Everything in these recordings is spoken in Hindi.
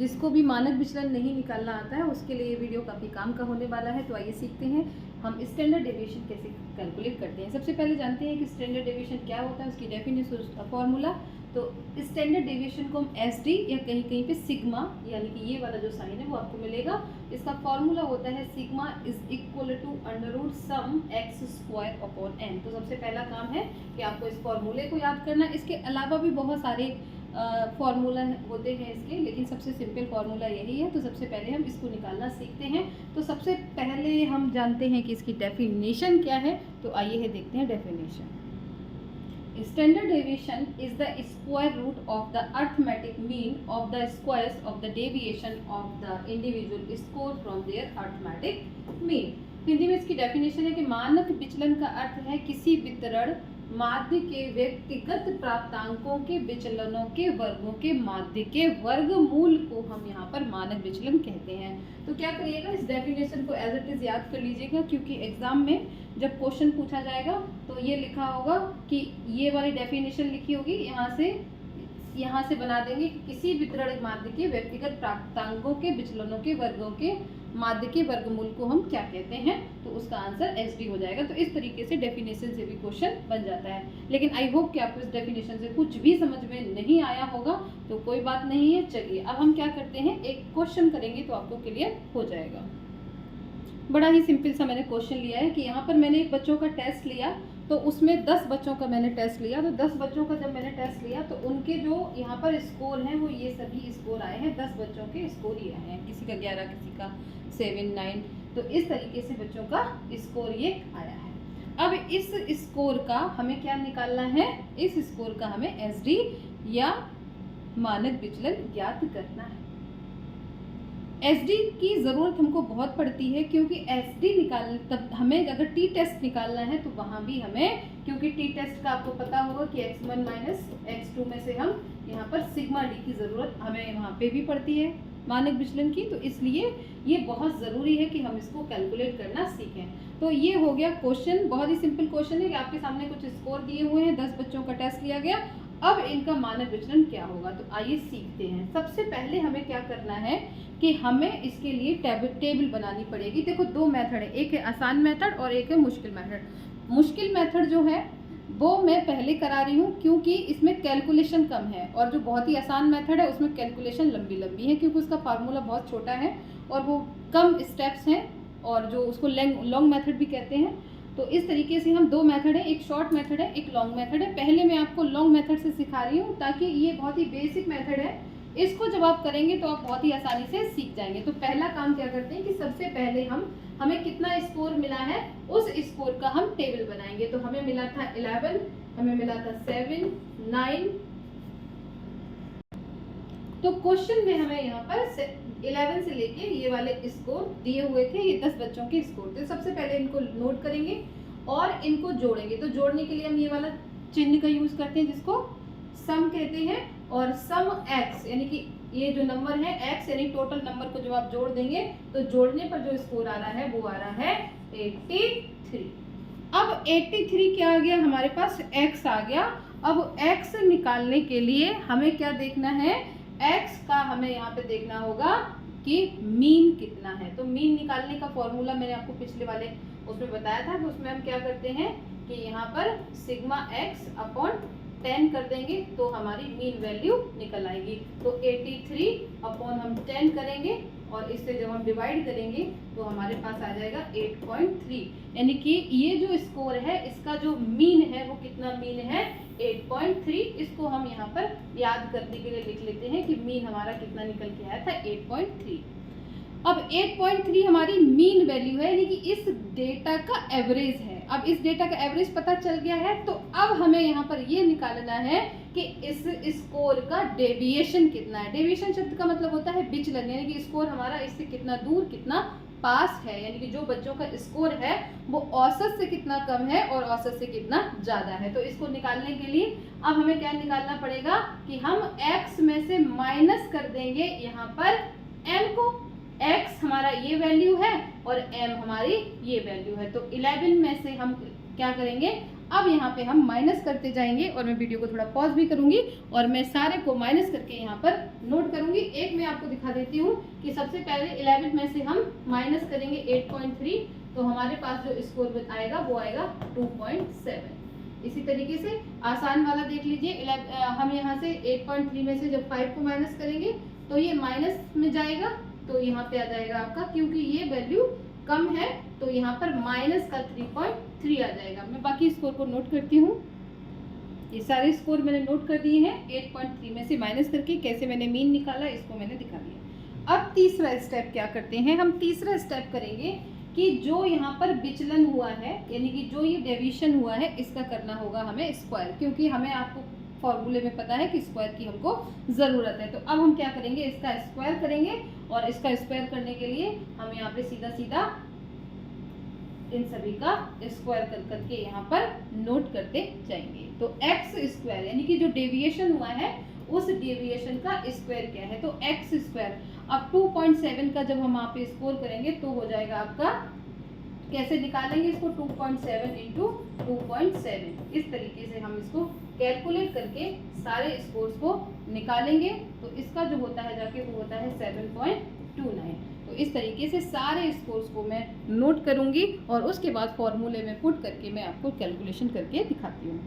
जिसको भी मानक विचलन नहीं निकालना आता है उसके लिए ये वीडियो काफ़ी काम का होने वाला है। तो आइए सीखते हैं हम स्टैंडर्ड डेविएशन कैसे कैलकुलेट करते हैं। सबसे पहले जानते हैं कि स्टैंडर्ड डेविएशन क्या होता है, उसकी डेफिनेशन, उसका फॉर्मूला। तो स्टैंडर्ड डेविएशन को हम SD या कहीं कहीं पे सिग्मा, यानी कि ये वाला जो साइन है वो आपको मिलेगा। इसका फॉर्मूला होता है sigma is equal to under root sum x square upon n। तो सबसे पहला काम है कि आपको इस फॉर्मूले को याद करना। इसके अलावा भी बहुत सारे फॉर्मूला होते हैं इसके, लेकिन सबसे सिंपल फार्मूला यही है। तो सबसे पहले हम इसको निकालना सीखते हैं। तो सबसे पहले हम जानते हैं कि इसकी डेफिनेशन क्या है। तो आइए है देखते हैं definition. Standard deviation is the square root of the arithmetic mean of the squares of the deviation of the individual score from their arithmetic mean. Hindi में इसकी डेफिनेशन है कि मानक विचलन का अर्थ है किसी वितरण माध्य के व्यक्तिगत प्राप्तांकों के विचलनों के वर्गों के माध्य के वर्गमूल को हम यहाँ पर मानक विचलन कहते हैं। तो क्या करिएगा, इस डेफिनेशन को एज इट इज याद कर लीजिएगा, क्योंकि एग्जाम में जब क्वेश्चन पूछा जाएगा तो ये लिखा होगा कि ये वाली डेफिनेशन लिखी होगी, यहाँ से बना देंगे किसी वितरण माध्य के व्यक्तिगत प्राप्तांकों के विचलनों के वर्गों के माध्य के वर्गमूल को हम क्या कहते हैं। तो उसका आंसर SD हो जाएगा। तो इस तरीके से डेफिनेशन से भी क्वेश्चन बन जाता है। लेकिन आई होप कि आपको इस डेफिनेशन से कुछ भी समझ में नहीं आया होगा, तो कोई बात नहीं है। चलिए अब हम क्या करते हैं, एक क्वेश्चन करेंगे तो आपको क्लियर हो जाएगा। बड़ा ही सिंपल सा मैंने क्वेश्चन लिया है कि यहाँ पर मैंने एक बच्चों का टेस्ट लिया, तो उसमें 10 बच्चों का मैंने टेस्ट लिया। तो 10 बच्चों का जब मैंने टेस्ट लिया तो उनके जो यहाँ पर स्कोर हैं वो ये सभी स्कोर आए हैं। 10 बच्चों के स्कोर ये आए हैं, किसी का 11, किसी का 7, 9। तो इस तरीके से बच्चों का स्कोर ये आया है। अब इस स्कोर का हमें क्या निकालना है, इस स्कोर का हमें SD या मानक विचलन ज्ञात करना है। SD की ज़रूरत हमको बहुत पड़ती है, क्योंकि SD निकाल तब हमें अगर T टेस्ट निकालना है तो वहाँ भी हमें, क्योंकि T टेस्ट का आपको पता होगा कि x1 माइनस x2 में से हम यहाँ पर सिग्मा D की ज़रूरत हमें वहाँ पे भी पड़ती है मानक विचलन की। तो इसलिए ये बहुत ज़रूरी है कि हम इसको कैलकुलेट करना सीखें। तो ये हो गया क्वेश्चन, बहुत ही सिंपल क्वेश्चन है कि आपके सामने कुछ स्कोर दिए हुए हैं, 10 बच्चों का टेस्ट लिया गया, अब इनका मानक विचलन क्या होगा। तो आइए सीखते हैं। सबसे पहले हमें क्या करना है कि हमें इसके लिए टेबल बनानी पड़ेगी। देखो 2 मेथड है, एक है आसान मेथड और एक है मुश्किल मेथड। मुश्किल मेथड जो है वो मैं पहले करा रही हूँ, क्योंकि इसमें कैलकुलेशन कम है, और जो बहुत ही आसान मेथड है उसमें कैलकुलेशन लंबी लंबी है, क्योंकि उसका फार्मूला बहुत छोटा है और वो कम स्टेप्स हैं, और जो उसको लॉन्ग मेथड भी कहते हैं। तो इस तरीके से हम 2 मेथड है, एक शॉर्ट मेथड है, एक लॉन्ग मेथड है। पहले मैं आपको लॉन्ग मेथड से सिखा रही हूँ, ताकि ये बहुत ही बेसिक मेथड है, इसको जब आप करेंगे तो आप बहुत ही आसानी से सीख जाएंगे। तो पहला काम क्या करते हैं कि सबसे पहले हमें कितना स्कोर मिला है उस स्कोर का हम टेबल बनाएंगे। तो हमें मिला था 11, हमें मिला था 7, 9। तो क्वेश्चन में हमें यहाँ पर 11 से लेके ये वाले स्कोर दिए हुए थे, ये 10 बच्चों के स्कोर थे। सबसे पहले इनको नोट करेंगे और इनको जोड़ेंगे। तो जोड़ने के लिए हम ये वाला चिन्ह का यूज करते हैं, जिसको सम कहते हैं। और सम x, यानी कि ये जो नंबर है x, यानी टोटल नंबर को जब आप जोड़ देंगे तो जोड़ने पर जो स्कोर आ रहा है वो आ रहा है 83। अब 83 क्या आ गया हमारे पास, x आ गया। अब x निकालने के लिए हमें क्या देखना है, x का हमें यहाँ पे देखना होगा कि मीन कितना है। तो मीन निकालने का फॉर्मूला मैंने आपको पिछले वाले उसमें बताया था कि उसमें हम क्या करते हैं कि यहाँ पर सिग्मा x अपॉन 10 कर देंगे तो हमारी मीन वैल्यू निकल आएगी। तो 83 अपॉन हम 10 करेंगे और इससे जब हम डिवाइड करेंगे तो हमारे पास आ जाएगा 8.3। यानी कि ये जो स्कोर है इसका जो मीन है वो कितना मीन है, 8.3। इसको हम यहाँ पर याद करने के लिए लिख लेते हैं कि मीन हमारा कितना निकल के आया था, 8.3। अब 8.3 हमारी मीन वैल्यू है, यानी कि इस डेटा का एवरेज है। अब इस डेटा का एवरेज पता चल गया है, तो अब हमें यहाँ पर ये निकालना है कि इस स्कोर का डेविएशन कितना है। डेविएशन शब्द का मतलब होता है विचलन, यानी कि स्कोर हमारा इससे कितना दूर, कितना पास है, यानी कि जो बच्चों का स्कोर है वो औसत से कितना कम है और औसत से कितना ज़्यादा है। तो इसको निकालने के लिए अब हमें क्या निकालना पड़ेगा कि हम x में से माइनस कर देंगे यहाँ पर m को। x हमारा ये वैल्यू है और m हमारी ये वैल्यू है। तो 11 में से हम क्या करेंगे, अब यहाँ पे हम माइनस करते जाएंगे और मैं वीडियो को थोड़ा पॉज भी करूंगी और मैं सारे को माइनस करके यहाँ पर नोट करूंगी। एक मैं आपको दिखा देती हूँ कि सबसे पहले 11 में से हम माइनस करेंगे 8.3, तो हमारे पास जो स्कोर आएगा वो आएगा 2.7। इसी तरीके से आसान वाला देख लीजिए, हम यहाँ से 8.3 में से जब 5 को माइनस करेंगे तो ये माइनस में जाएगा, तो यहाँ पे आ जाएगा आपका, क्योंकि ये वैल्यू कम है तो यहाँ पर माइनस का 3.3 आ जाएगा। मैं बाकी स्कोर को नोट करती हूँ। ये सारे स्कोर मैंने नोट कर दिए हैं। 8.3 में से माइनस करके कैसे मैंने मीन निकाला इसको मैंने दिखा दिया। अब तीसरा स्टेप क्या करते हैं, हम तीसरा स्टेप करेंगे कि जो यहाँ पर विचलन हुआ है, यानी कि जो ये डेविएशन हुआ है, इसका करना होगा हमें स्क्वायर, क्योंकि हमें आपको फॉर्मूले में पता है कि स्क्वायर की हमको ज़रूरत है। तो अब हम क्या करेंगे, इसका स्क्वायर करेंगे और इसका स्क्वायर करने के लिए हम यहाँ पे सीधा सीधा इन सभी का स्क्वायर कर करके यहाँ पर नोट करते जाएंगे। तो एक्स स्क्वायर यानी कि जो डेविएशन हुआ है उस डेविएशन का स्क्वायर क्या है, तो एक्स स्क्वायर। अब 2.7 का जब हम यहाँ पे स्कोर करेंगे तो हो जाएगा आपका, कैसे निकालेंगे इसको, 2.7 इंटू 2.7। इस तरीके से हम इसको कैलकुलेट करके सारे स्कोर्स को निकालेंगे। तो इसका जो होता है जाके वो होता है 7.29। तो इस तरीके से सारे स्कोर्स को मैं नोट करूंगी और उसके बाद फॉर्मूले में पुट करके मैं आपको कैलकुलेशन करके दिखाती हूँ।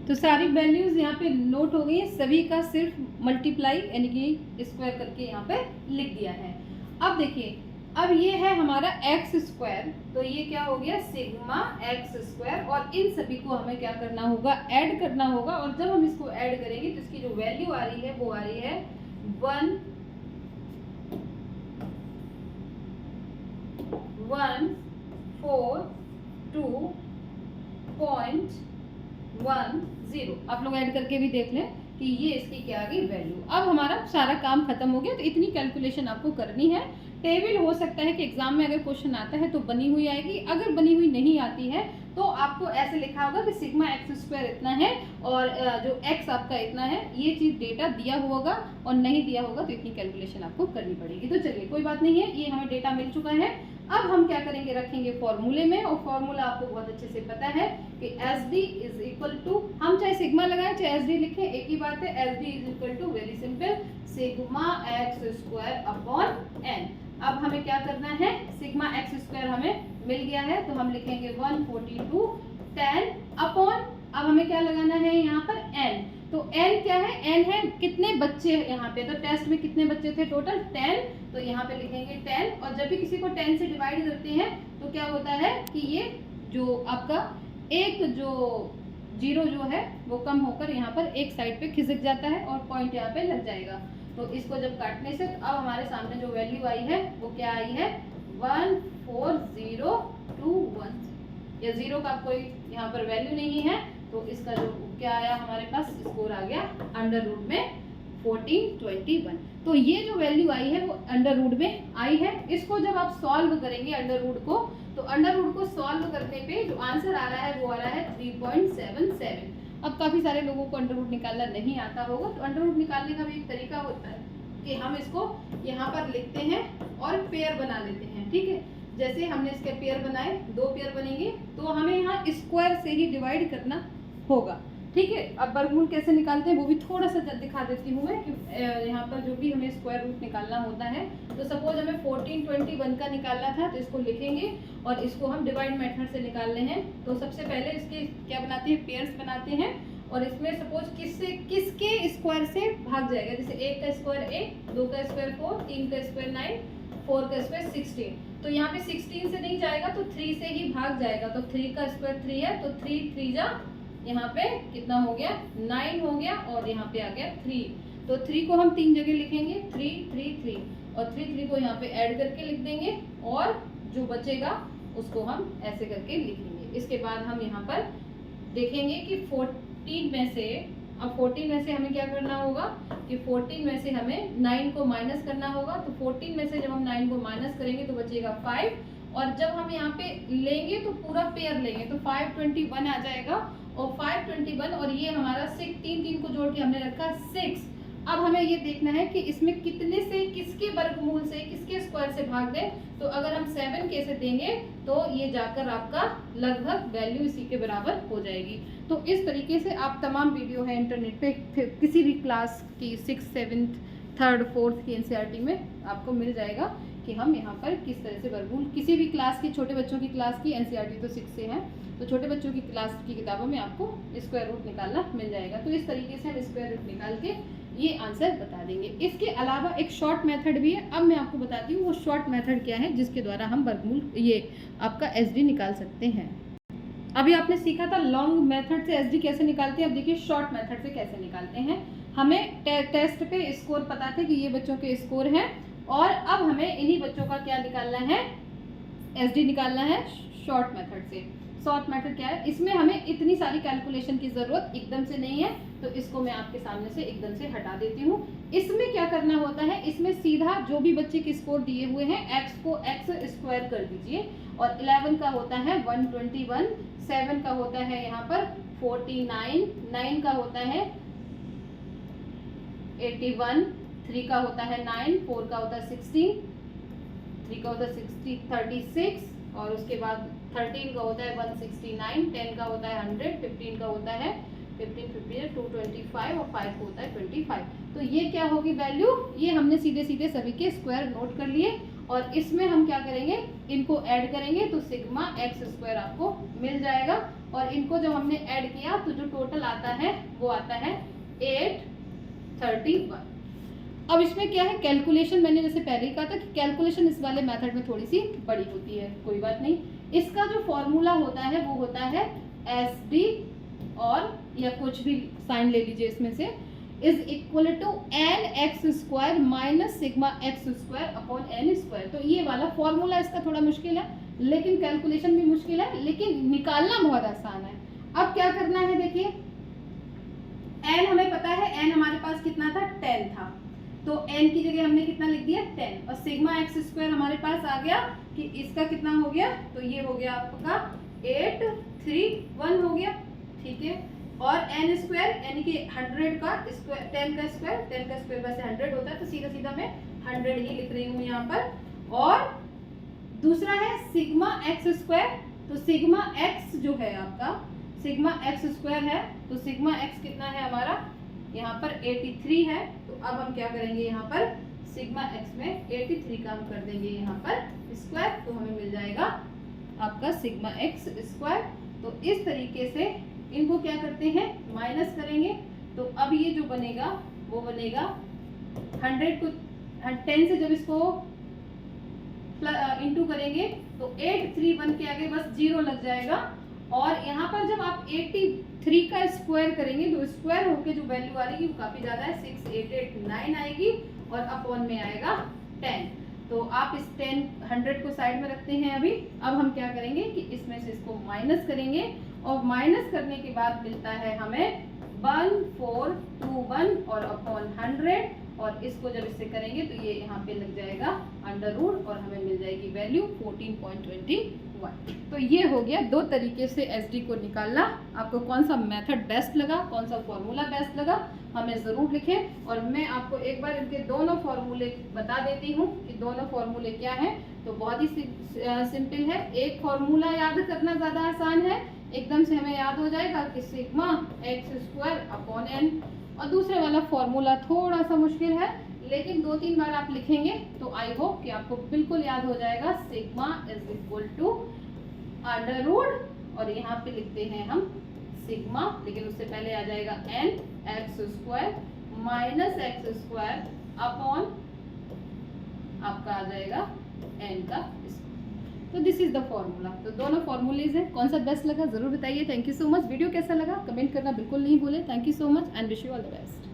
तो सारी वैल्यूज यहाँ पे नोट हो गई हैं, सभी का सिर्फ मल्टीप्लाई यानी कि स्क्वायर करके यहाँ पे लिख दिया है। अब देखिए, अब ये है हमारा एक्स स्क्वायर, तो ये क्या हो गया, सिग्मा एक्स स्क्वायर, और इन सभी को हमें क्या करना होगा, ऐड करना होगा। और जब हम इसको ऐड करेंगे तो इसकी जो वैल्यू आ रही है वो आ रही है 142.10। आप लोग ऐड करके भी देख लें कि ये इसकी क्या आ गई वैल्यू। अब हमारा सारा काम खत्म हो गया। तो इतनी कैलकुलेशन आपको करनी है। टेबल हो सकता है कि एग्जाम में अगर क्वेश्चन आता है तो बनी हुई आएगी, अगर बनी हुई नहीं आती है तो आपको ऐसे लिखा होगा कि सिग्मा एक्स स्क्वायर इतना है और जो एक्स आपका इतना है। ये चीज़ डेटा दिया होगा और नहीं दिया होगा तो इतनी कैलकुलेशन आपको करनी पड़ेगी। तो चलिए कोई बात नहीं है, ये हमें डेटा मिल चुका है। अब हम क्या करेंगे, रखेंगे फॉर्मूले में, और फॉर्मूला आपको बहुत अच्छे से पता है कि S D is equal to, हम चाहे सिग्मा लगाएं चाहे एस डी लिखें एक ही बात है। S D is equal to very simple sigma X square upon N. अब हमें क्या करना है, सिग्मा एक्स स्क्वायर हमें मिल गया है तो हम लिखेंगे 142.10 अपॉन, अब हमें क्या लगाना है यहाँ पर n। तो n क्या है, n है कितने बच्चे यहाँ पे, तो टेस्ट में कितने बच्चे थे टोटल 10, तो यहाँ पे लिखेंगे 10। और जब भी किसी को 10 से डिवाइड करते हैं तो क्या होता है कि ये जो आपका एक जो जीरो जो है वो कम होकर यहाँ पर एक साइड पे खिसक जाता है और पॉइंट यहाँ पे लग जाएगा। तो इसको जब काटने से अब हमारे सामने जो वैल्यू आई है वो क्या आई है, 14021। या जीरो का कोई यहाँ पर वैल्यू नहीं है तो इसका जो क्या आया हमारे पास स्कोर आ गया अंडर रूट में 1421। तो ये जो वैल्यू आई है वो अंडर रूट में आई है। इसको जब आप सॉल्व करेंगे अंडर रूट को, तो अंडर रूट को सॉल्व करने पे जो आंसर आ रहा है वो आ रहा है 3.77। अब काफ़ी सारे लोगों को अंडर रूट निकालना नहीं आता होगा, तो अंडर रूट निकालने का भी एक तरीका होता है कि हम इसको यहाँ पर लिखते हैं और पेयर बना लेते हैं। ठीक है, जैसे हमने इसके पेयर बनाए, 2 पेयर बनेंगे तो हमें यहाँ स्क्वायर से ही डिवाइड करना होगा। ठीक है, अब वर्गमूल कैसे निकालते हैं वो भी थोड़ा सा दिखा देती हूँ मैं कि यहाँ पर जो भी हमें स्क्वायर रूट निकालना होता है, तो सपोज हमें 1421 का निकालना था तो इसको लिखेंगे और इसको हम डिवाइड मेथड से निकाल रहे हैं। तो सबसे पहले इसके क्या बनाते हैं, पेयर्स बनाते हैं और इसमें सपोज किसके स्क्वायर से भाग जाएगा, जैसे 1 का स्क्वायर 1, 2 का स्क्वायर 4, 3 का स्क्वायर 9, 4 का स्क्वायर 16। तो यहाँ पे 16 से नहीं जाएगा तो 3 से ही भाग जाएगा। तो 3 का स्क्वायर 3 है तो 3 3 जा यहाँ पे कितना हो गया, 9 हो गया और यहाँ पे आ गया 3। तो 3 को हम 3 जगह लिखेंगे, 3 3 3 और 3 3 को यहाँ पे ऐड करके लिख देंगे और जो बचेगा उसको हम ऐसे करके लिखेंगे। इसके बाद हम यहाँ पर देखेंगे कि 14 में से, अब 14 में से हमें क्या करना होगा कि 14 में से हमें 9 को माइनस करना होगा। तो 14 में से जब हम 9 को माइनस करेंगे तो बचेगा 5 और जब हम यहाँ पे लेंगे तो पूरा पेयर लेंगे तो 521 आ जाएगा और 521 और ये हमारा 6, 3 3 को जोड़ के हमने रखा 6 अब हमें ये देखना है कि इसमें कितने से किसके वर्गमूल से किसके स्क्वायर से भाग दें। तो अगर हम 7k से देंगे तो ये जाकर आपका लगभग वैल्यू इसी के बराबर हो जाएगी। तो इस तरीके से आप तमाम वीडियो है इंटरनेट पे किसी भी क्लास की 6th 7th 3rd 4th की एनसीईआरटी में आपको मिल जाएगा कि हम यहाँ पर किस तरह से वर्गमूल किसी भी क्लास की, छोटे बच्चों की क्लास की एनसीईआरटी तो 6 से है, तो छोटे बच्चों की क्लास की किताबों में आपको स्क्वायर रूट निकालना मिल जाएगा। तो इस तरीके से हम स्क्वायर रूट निकाल के ये आंसर बता देंगे। इसके अलावा एक शॉर्ट मेथड भी है। अब मैं आपको बताती हूँ वो शॉर्ट मेथड क्या है जिसके द्वारा हम वर्गमूल ये आपका एसडी निकाल सकते हैं। अभी आपने सीखा था लॉन्ग मेथड से एसडी कैसे निकालते हैं, अब देखिए शॉर्ट मेथड से कैसे निकालते हैं। हमें टेस्ट पे स्कोर पता थे कि ये बच्चों के स्कोर हैं और अब हमें इन्हीं बच्चों का क्या निकालना है, एसडी निकालना है शॉर्ट मेथड से। शॉर्ट मेथड क्या है, इसमें हमें इतनी सारी कैलकुलेशन की ज़रूरत एकदम से नहीं है, तो इसको मैं आपके सामने से एकदम से हटा देती हूँ। इसमें क्या करना होता है, इसमें सीधा जो भी बच्चे के स्कोर दिए हुए हैं x को x स्क्वायर कर दीजिए और 11 का होता है 121, 7 का होता है यहाँ पर 49, 9 का होता है 81, 3 का होता है 9, 4 का होता है 16, 3 का होता है 36 और उसके बाद 13 का होता है 169, 10 का होता है 100, 15 का होता है 225 और 5 को होता है 25। तो ये क्या होगी वैल्यू, ये हमने सीधे सीधे सभी के स्क्वायर नोट कर लिए और इसमें हम क्या करेंगे, इनको ऐड करेंगे तो सिग्मा एक्स स्क्वायर आपको मिल जाएगा और इनको जब हमने ऐड किया तो जो टोटल आता है वो आता है 831। अब इसमें क्या है कैलकुलेशन, मैंने जैसे पहले ही कहा था कि कैलकुलेशन इस वाले मेथड में थोड़ी सी बड़ी होती है, कोई बात नहीं। इसका जो फॉर्मूला होता है वो होता है एस डी और या कुछ भी साइन ले लीजिए इसमें से, is equal to N X square minus sigma X square upon N square. तो ये वाला फॉर्मूला इसका थोड़ा मुश्किल है, लेकिन कैलकुलेशन भी मुश्किल है, लेकिन निकालना बहुत आसान है। अब क्या करना है, देखिए एन हमें पता है, एन हमारे पास कितना था 10 था, तो n की जगह हमने कितना लिख दिया 10 और सिग्मा एक्स स्क्वायर हमारे पास आ गया कि इसका कितना हो गया, तो ये हो गया आपका 831 हो गया, ठीक है। और n स्क्वायर यानी कि 100 का स्क्वायर 10 का स्क्वायर वैसे 100 होता है, तो सीधा सीधा मैं 100 ही लिख रही हूँ यहाँ पर। और दूसरा है सिग्मा एक्स स्क्वायर, तो सिग्मा एक्स जो है आपका सिग्मा एक्स स्क्वायर है, तो सिग्मा एक्स कितना है हमारा यहाँ पर 83 है। तो अब हम क्या करेंगे, यहाँ पर सिग्मा एक्स में 83 का हम कर देंगे यहाँ पर स्क्वायर, तो हमें मिल जाएगा आपका सिग्मा एक्स स्क्वायर। तो इस तरीके से इनको क्या करते हैं माइनस करेंगे, तो अब ये जो बनेगा वो बनेगा 100 को 10 से जब इसको इंटू करेंगे तो 831 के आगे बस 0 लग जाएगा और यहाँ पर जब आप 83 का स्क्वायर करेंगे तो स्क्वायर होके जो वैल्यू आ रही है वो काफी ज्यादा है, 6889 आएगी और अपॉन में आएगा 10। तो आप इस 100 को साइड में रखते हैं अभी। अब हम क्या करेंगे कि इसमें से इसको माइनस करेंगे और माइनस करने के बाद मिलता है हमें 1421 और अपॉन 100 और इसको जब इससे करेंगे तो ये यहाँ पे लग जाएगा अंडर रूट और हमें मिल जाएगी वैल्यू 14.21। तो ये हो गया दो तरीके से एसडी को निकालना। आपको कौन सा मेथड बेस्ट लगा, कौन सा फॉर्मूला बेस्ट लगा, हमें ज़रूर लिखें। और मैं आपको एक बार इनके दोनों फॉर्मूले बता देती हूँ कि दोनों फॉर्मूले क्या हैं। तो बहुत ही सिंपल है, एक फॉर्मूला याद करना ज़्यादा आसान है, एकदम से हमें याद हो जाएगा कि sigma X square upon N, और दूसरे वाला फॉर्मूला थोड़ा सा मुश्किल है, लेकिन 2-3 बार आप लिखेंगे तो आई होप कि आपको बिल्कुल याद हो जाएगा। Sigma is equal to under root और यहाँ पे लिखते हैं हम सिग्मा, लेकिन उससे पहले आ जाएगा N X square minus X square upon आपका आ जाएगा एन का। तो दिस इज द फॉर्मूला। तो दोनों फॉर्मूलेज हैं, कौन सा बेस्ट लगा जरूर बताइए। Thank you so much. Video कैसा लगा कमेंट करना बिल्कुल नहीं भूले। Thank you so much and wish you all the best.